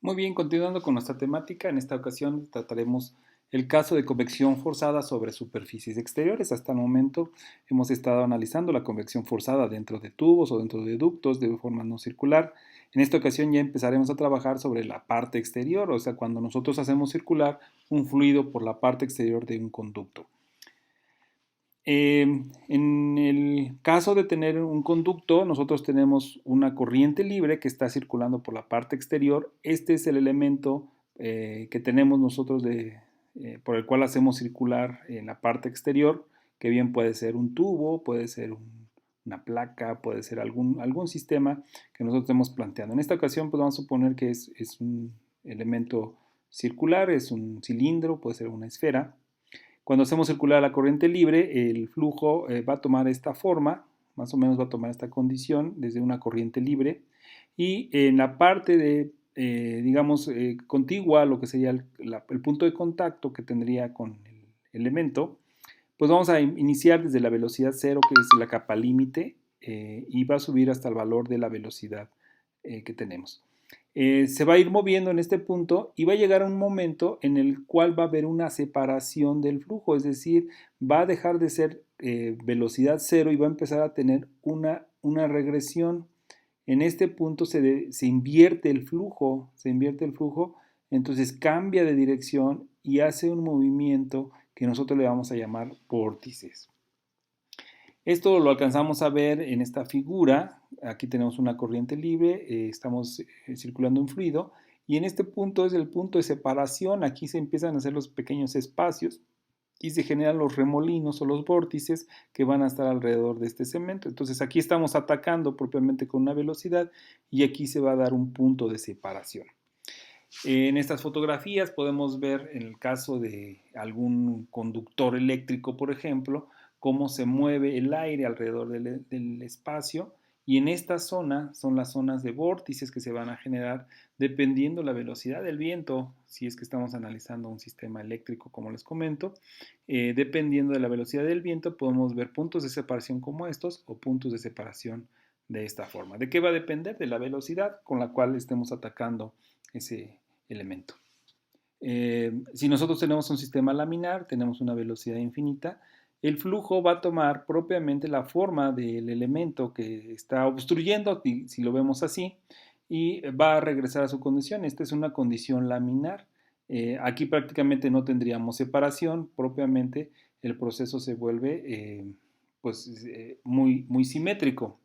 Muy bien, continuando con nuestra temática, en esta ocasión trataremos el caso de convección forzada sobre superficies exteriores. Hasta el momento hemos estado analizando la convección forzada dentro de tubos o dentro de ductos de forma no circular. En esta ocasión ya empezaremos a trabajar sobre la parte exterior, o sea, cuando nosotros hacemos circular un fluido por la parte exterior de un conducto. En el caso de tener un conducto, nosotros tenemos una corriente libre que está circulando por la parte exterior. Este es el elemento que tenemos nosotros por el cual hacemos circular en la parte exterior, que bien puede ser un tubo, puede ser una placa, puede ser algún sistema que nosotros estemos planteando. En esta ocasión, pues vamos a suponer que es un elemento circular, es un cilindro, puede ser una esfera. Cuando hacemos circular la corriente libre, el flujo va a tomar esta forma, más o menos va a tomar esta condición desde una corriente libre, y en la parte de, digamos, contigua a lo que sería el punto de contacto que tendría con el elemento, pues vamos a iniciar desde la velocidad cero, que es la capa límite, y va a subir hasta el valor de la velocidad que tenemos. Se va a ir moviendo en este punto y va a llegar a un momento en el cual va a haber una separación del flujo, es decir, va a dejar de ser velocidad cero y va a empezar a tener una regresión. En este punto se invierte el flujo, entonces cambia de dirección y hace un movimiento que nosotros le vamos a llamar vórtices. Esto lo alcanzamos a ver en esta figura. Aquí tenemos una corriente libre, estamos circulando un fluido y en este punto es el punto de separación. Aquí se empiezan a hacer los pequeños espacios y se generan los remolinos o los vórtices que van a estar alrededor de este cemento. Entonces aquí estamos atacando propiamente con una velocidad y aquí se va a dar un punto de separación. En estas fotografías podemos ver, en el caso de algún conductor eléctrico, por ejemplo, cómo se mueve el aire alrededor del espacio, y en esta zona son las zonas de vórtices que se van a generar dependiendo la velocidad del viento, si es que estamos analizando un sistema eléctrico, como les comento. Dependiendo de la velocidad del viento podemos ver puntos de separación como estos o puntos de separación de esta forma. ¿De qué va a depender? De la velocidad con la cual estemos atacando ese elemento. Si nosotros tenemos un sistema laminar, tenemos una velocidad infinita, el flujo va a tomar propiamente la forma del elemento que está obstruyendo, si lo vemos así, y va a regresar a su condición. Esta es una condición laminar. Aquí prácticamente no tendríamos separación, propiamente el proceso se vuelve muy simétrico.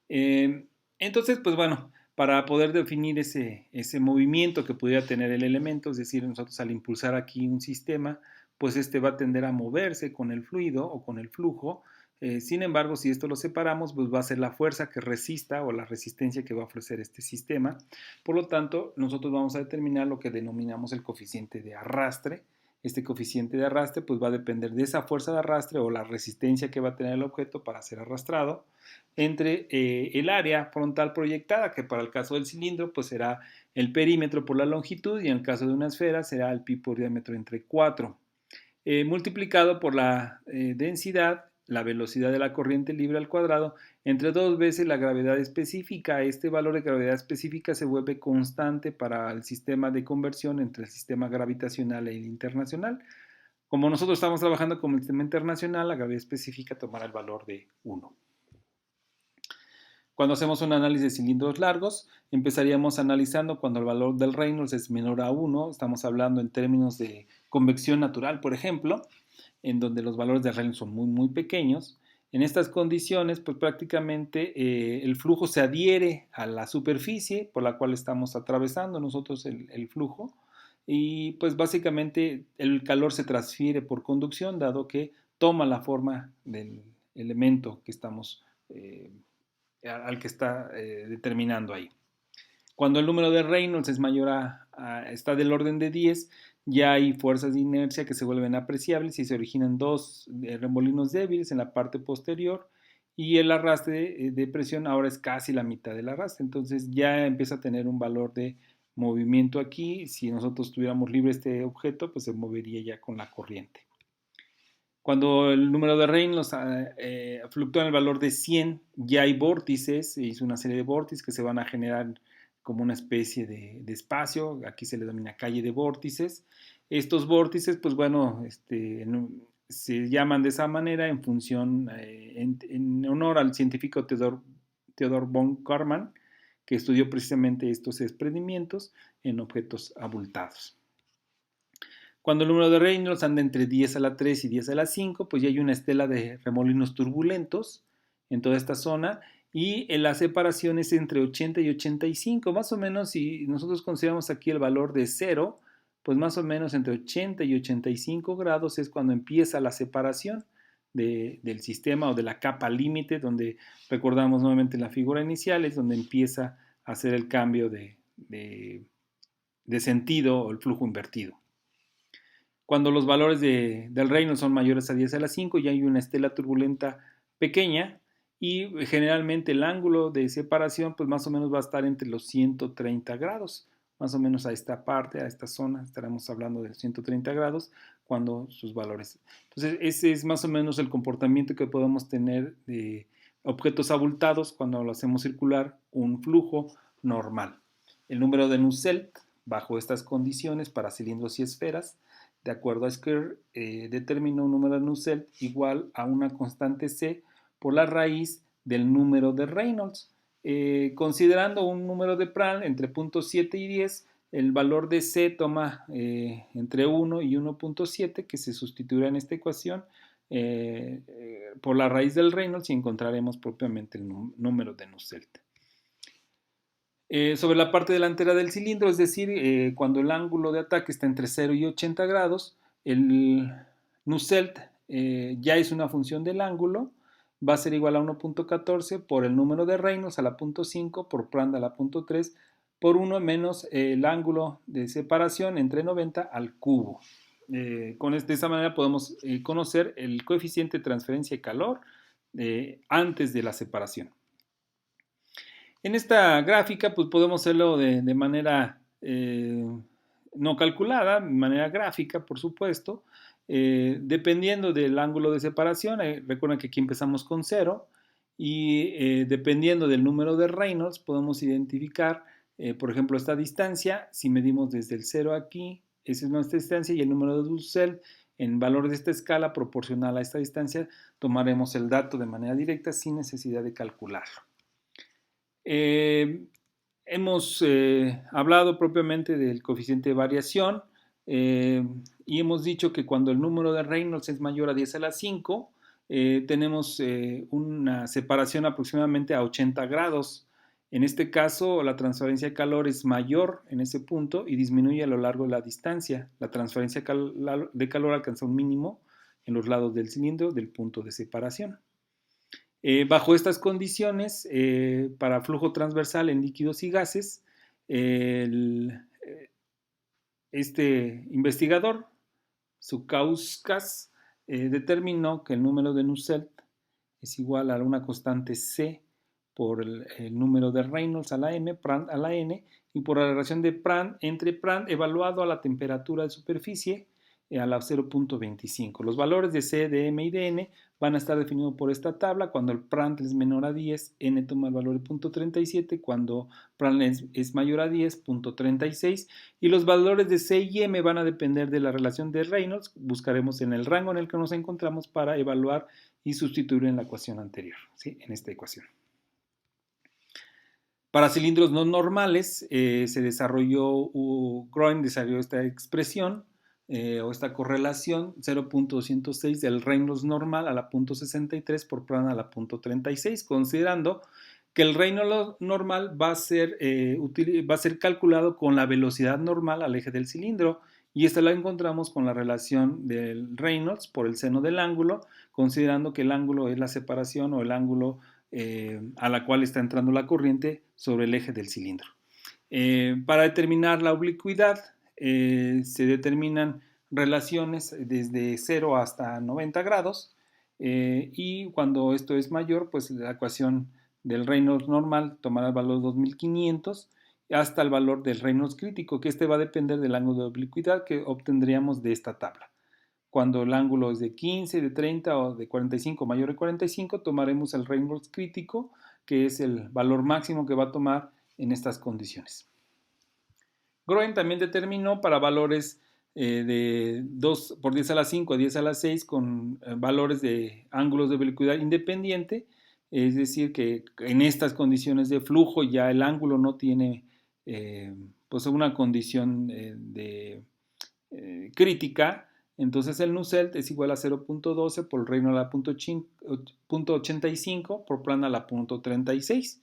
Entonces, pues bueno, para poder definir ese movimiento que pudiera tener el elemento, es decir, nosotros al impulsar aquí un sistema, pues este va a tender a moverse con el fluido o con el flujo. Sin embargo, si esto lo separamos, pues va a ser la fuerza que resista o la resistencia que va a ofrecer este sistema. Por lo tanto, nosotros vamos a determinar lo que denominamos el coeficiente de arrastre. Este coeficiente de arrastre pues va a depender de esa fuerza de arrastre o la resistencia que va a tener el objeto para ser arrastrado entre el área frontal proyectada, que para el caso del cilindro pues será el perímetro por la longitud, y en el caso de una esfera será el pi por diámetro entre 4, multiplicado por la densidad, la velocidad de la corriente libre al cuadrado, entre 2 veces la gravedad específica. Este valor de gravedad específica se vuelve constante para el sistema de conversión entre el sistema gravitacional e el internacional. Como nosotros estamos trabajando con el sistema internacional, la gravedad específica tomará el valor de 1. Cuando hacemos un análisis de cilindros largos, empezaríamos analizando cuando el valor del Reynolds es menor a 1, estamos hablando en términos de convección natural, por ejemplo, en donde los valores de Reynolds son muy pequeños. En estas condiciones, pues prácticamente el flujo se adhiere a la superficie por la cual estamos atravesando nosotros el flujo, y pues básicamente el calor se transfiere por conducción, dado que toma la forma del elemento que estamos al que está determinando ahí. Cuando el número de Reynolds es mayor está del orden de 10, ya hay fuerzas de inercia que se vuelven apreciables y se originan dos remolinos débiles en la parte posterior, y el arrastre de presión ahora es casi la mitad del arrastre. Entonces ya empieza a tener un valor de movimiento aquí. Si nosotros tuviéramos libre este objeto, pues se movería ya con la corriente. Cuando el número de Reynolds fluctúa en el valor de 100, ya hay vórtices, se hizo una serie de vórtices que se van a generar como una especie de espacio, aquí se le denomina calle de vórtices. Estos vórtices, pues bueno, se llaman de esa manera en función, en honor al científico Theodor von Karman, que estudió precisamente estos desprendimientos en objetos abultados. Cuando el número de Reynolds anda entre 10 a la 3 y 10 a la 5, pues ya hay una estela de remolinos turbulentos en toda esta zona y la separación es entre 80 y 85, más o menos si nosotros consideramos aquí el valor de 0, pues más o menos entre 80 y 85 grados es cuando empieza la separación del sistema o de la capa límite, donde recordamos nuevamente la figura inicial, es donde empieza a hacer el cambio de sentido o el flujo invertido. Cuando los valores del Reynolds son mayores a 10 a la 5, ya hay una estela turbulenta pequeña y generalmente el ángulo de separación pues más o menos va a estar entre los 130 grados, más o menos a esta parte, a esta zona, estaremos hablando de 130 grados cuando sus valores. Entonces ese es más o menos el comportamiento que podemos tener de objetos abultados cuando lo hacemos circular un flujo normal. El número de Nusselt bajo estas condiciones para cilindros y esferas, de acuerdo a Square, determina un número de Nusselt igual a una constante C por la raíz del número de Reynolds. Considerando un número de Prandtl entre 0.7 y 10, el valor de C toma entre 1 y 1.7, que se sustituirá en esta ecuación por la raíz del Reynolds y encontraremos propiamente el número de Nusselt. Sobre la parte delantera del cilindro, es decir, cuando el ángulo de ataque está entre 0 y 80 grados, el Nusselt ya es una función del ángulo, va a ser igual a 1.14 por el número de Reynolds a la 0.5 por Prandtl a la 0.3 por 1 menos el ángulo de separación entre 90 al cubo. De esta manera podemos conocer el coeficiente de transferencia de calor antes de la separación. En esta gráfica pues podemos hacerlo de manera no calculada, de manera gráfica por supuesto, dependiendo del ángulo de separación. Recuerden que aquí empezamos con 0 y dependiendo del número de Reynolds podemos identificar, por ejemplo, esta distancia. Si medimos desde el 0 aquí, esa es nuestra distancia, y el número de Nusselt en valor de esta escala proporcional a esta distancia, tomaremos el dato de manera directa sin necesidad de calcularlo. Hemos hablado propiamente del coeficiente de variación y hemos dicho que cuando el número de Reynolds es mayor a 10 a la 5, tenemos una separación aproximadamente a 80 grados. En este caso, la transferencia de calor es mayor en ese punto y disminuye a lo largo de la distancia. La transferencia de calor alcanza un mínimo en los lados del cilindro del punto de separación. Bajo estas condiciones, para flujo transversal en líquidos y gases, este investigador, Sukauskas, determinó que el número de Nusselt es igual a una constante C por el número de Reynolds a la M, Prandtl a la N, y por la relación de Prandtl entre Prandtl evaluado a la temperatura de superficie a la 0.25. Los valores de C, de M y de N van a estar definidos por esta tabla. Cuando el Prandtl es menor a 10, N toma el valor de 0.37. Cuando Prandtl es mayor a 10, 0.36. Y los valores de C y M van a depender de la relación de Reynolds. Buscaremos en el rango en el que nos encontramos para evaluar y sustituir en la ecuación anterior, ¿sí? En esta ecuación. Para cilindros no normales, Groen desarrolló esta expresión o esta correlación 0.206 del Reynolds normal a la 0.63 por Prandtl a la 0.36, considerando que el Reynolds normal va a ser calculado con la velocidad normal al eje del cilindro, y esta la encontramos con la relación del Reynolds por el seno del ángulo, considerando que el ángulo es la separación o el ángulo a la cual está entrando la corriente sobre el eje del cilindro. Para determinar la oblicuidad se determinan relaciones desde 0 hasta 90 grados y cuando esto es mayor, pues la ecuación del Reynolds normal tomará el valor 2500 hasta el valor del Reynolds crítico, que este va a depender del ángulo de oblicuidad que obtendríamos de esta tabla. Cuando el ángulo es de 15, de 30 o de 45 mayor de 45, tomaremos el Reynolds crítico, que es el valor máximo que va a tomar en estas condiciones. Groen también determinó para valores de 2 por 10 a la 5 a 10 a la 6 con valores de ángulos de velocidad independiente, es decir, que en estas condiciones de flujo ya el ángulo no tiene pues una condición crítica. Entonces el Nusselt es igual a 0.12 por el Reynolds a la 0.85 por Planck a la 0.36.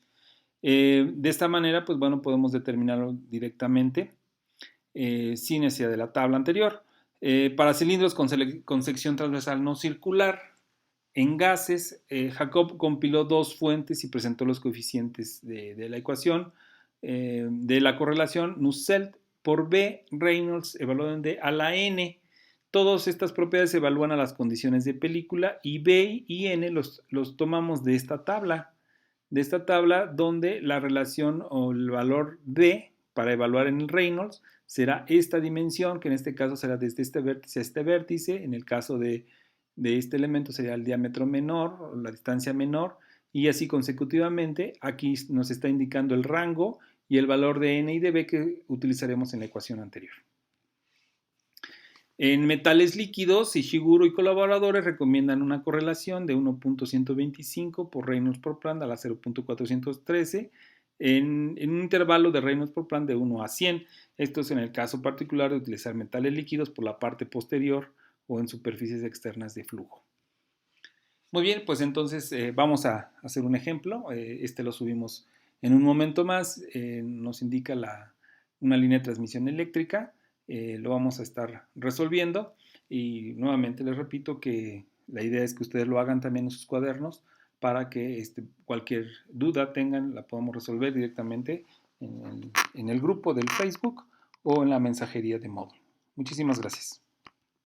De esta manera, pues bueno, podemos determinarlo directamente sin necesidad de la tabla anterior. Para cilindros con sección transversal no circular, en gases, Jacob compiló dos fuentes y presentó los coeficientes de la ecuación de la correlación Nusselt por B, Reynolds evaluado en D a la N. Todas estas propiedades se evalúan a las condiciones de película y B y N los tomamos de esta tabla donde la relación o el valor D para evaluar en el Reynolds será esta dimensión, que en este caso será desde este vértice a este vértice. En el caso de este elemento sería el diámetro menor, la distancia menor, y así consecutivamente. Aquí nos está indicando el rango y el valor de N y de B que utilizaremos en la ecuación anterior. En metales líquidos, Ishiguro y colaboradores recomiendan una correlación de 1.125 por Reynolds por Planck a la 0.413 en un intervalo de Reynolds por Planck de 1 a 100. Esto es en el caso particular de utilizar metales líquidos por la parte posterior o en superficies externas de flujo. Muy bien, pues entonces vamos a hacer un ejemplo. Este lo subimos en un momento más. Nos indica una línea de transmisión eléctrica. Lo vamos a estar resolviendo y nuevamente les repito que la idea es que ustedes lo hagan también en sus cuadernos para que cualquier duda tengan, la podamos resolver directamente en el grupo del Facebook o en la mensajería de módulo. Muchísimas gracias.